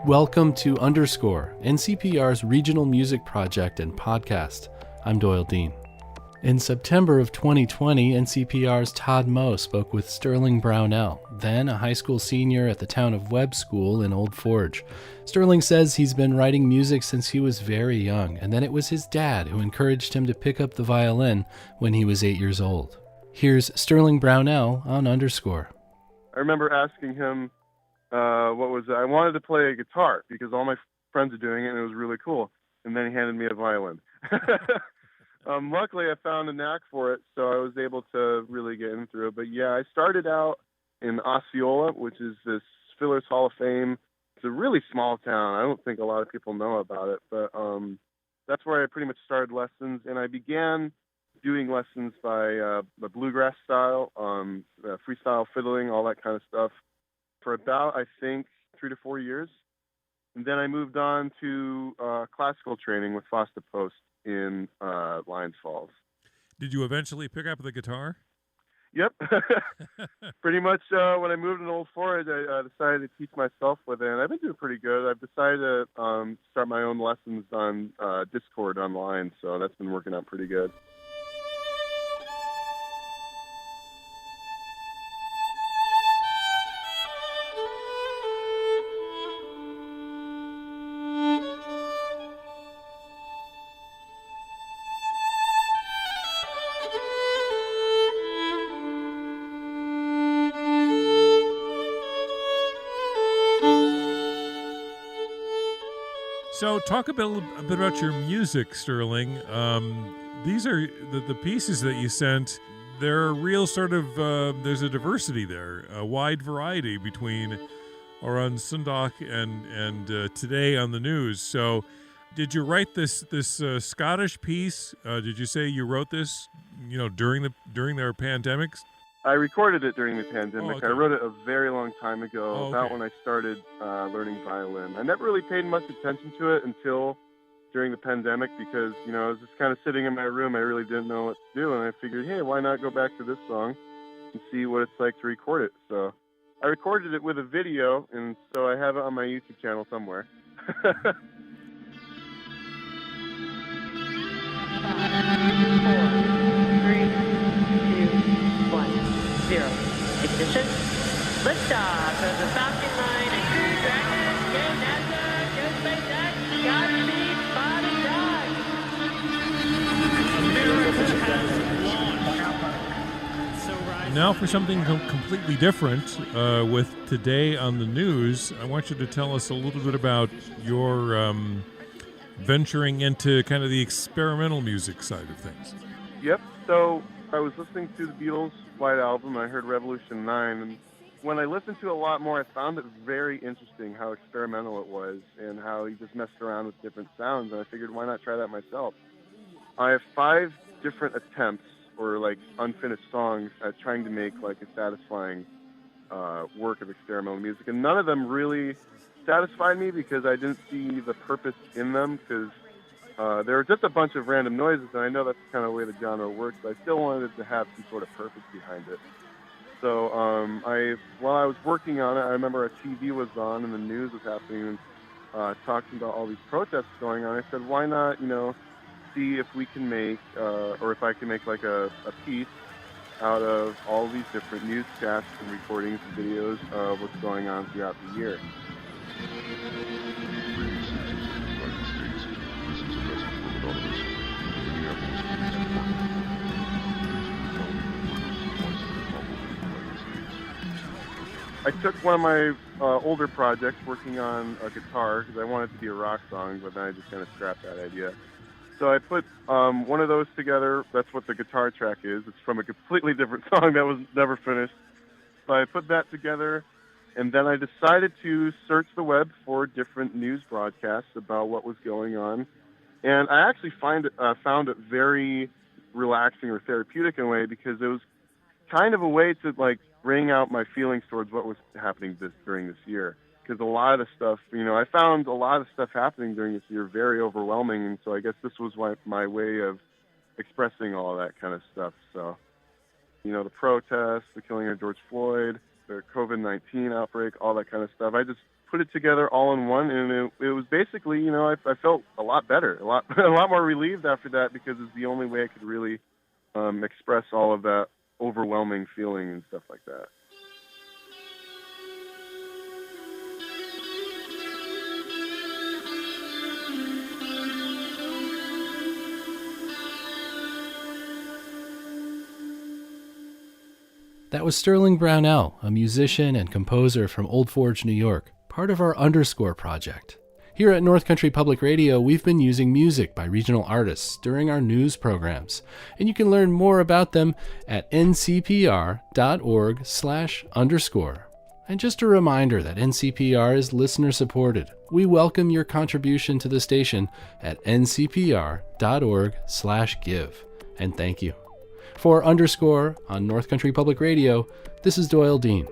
Welcome to Underscore, NCPR's regional music project and podcast. I'm Doyle Dean. In September of 2020, NCPR's Todd Moe spoke with Sterling Brownell, then a high school senior at the town of Webb School in Old Forge. Sterling says he's been writing music since he was very young, and then it was his dad who encouraged him to pick up the violin when he was 8 years old. Here's Sterling Brownell on Underscore. I remember asking him, I wanted to play a guitar because all my friends are doing it and it was really cool. And then he handed me a violin. Luckily, I found a knack for it, so I was able to really get in through it. But yeah, I started out in Osceola, which is this Fillers Hall of Fame. It's a really small town. I don't think a lot of people know about it, but that's where I pretty much started lessons. And I began doing lessons by the bluegrass style, freestyle fiddling, all that kind of stuff, for about, I think, 3 to 4 years. And then I moved on to classical training with Foster Post in Lions Falls. Did you eventually pick up the guitar? Yep. Pretty much when I moved to Old Forge, I decided to teach myself with it, and I've been doing pretty good. I've decided to start my own lessons on Discord online, so that's been working out pretty good. So talk a bit about your music, Sterling. These are the pieces that you sent. They're a real sort of, there's a diversity there, a wide variety between Oran Sundak and Today on the News. So did you write this Scottish piece? Did you say you wrote this, during their pandemics? I recorded it during the pandemic. Oh, okay. I wrote it a very long time ago, about okay. when I started learning violin. I never really paid much attention to it until during the pandemic because, I was just kind of sitting in my room. I really didn't know what to do, and I figured, hey, why not go back to this song and see what it's like to record it? So I recorded it with a video, and so I have it on my YouTube channel somewhere. 4, 3, 2, 1. 0. Ignition. Liftoff of the Falcon 9 and Crew Dragon. Go NASA. Go SpaceX. Godspeed, Bob and Now for something completely different, with Today on the News, I want you to tell us a little bit about your venturing into kind of the experimental music side of things. Yep. So I was listening to the Beatles' White Album. I heard Revolution 9, and when I listened to it a lot more, I found it very interesting how experimental it was and how he just messed around with different sounds, and I figured, why not try that myself? I have 5 different attempts, or like unfinished songs, at trying to make like a satisfying work of experimental music, and none of them really satisfied me because I didn't see the purpose in them, because there were just a bunch of random noises, and I know that's kind of the way the genre works, but I still wanted it to have some sort of purpose behind it. So while I was working on it, I remember a TV was on and the news was happening and talking about all these protests going on. I said, why not, see if we can make, or if I can make like a piece out of all these different newscasts and recordings and videos of what's going on throughout the year. I took one of my older projects working on a guitar because I wanted it to be a rock song, but then I just kind of scrapped that idea. So I put one of those together. That's what the guitar track is. It's from a completely different song that was never finished. So I put that together, and then I decided to search the web for different news broadcasts about what was going on. And I actually found it very relaxing or therapeutic in a way, because it was kind of a way to like bring out my feelings towards what was happening during this year. Because a lot of the stuff, I found a lot of stuff happening during this year very overwhelming, and so I guess this was my way of expressing all of that kind of stuff. So, the protests, the killing of George Floyd, the COVID-19 outbreak, all that kind of stuff. I just put it together all in one, and it was basically, I felt a lot better, a lot more relieved after that, because it's the only way I could really express all of that overwhelming feeling and stuff like that. That was Sterling Brownell, a musician and composer from Old Forge, New York, part of our Underscore project. Here at North Country Public Radio, we've been using music by regional artists during our news programs, and you can learn more about them at ncpr.org/underscore. And just a reminder that NCPR is listener-supported. We welcome your contribution to the station at ncpr.org/give. And thank you. For Underscore on North Country Public Radio, this is Doyle Dean.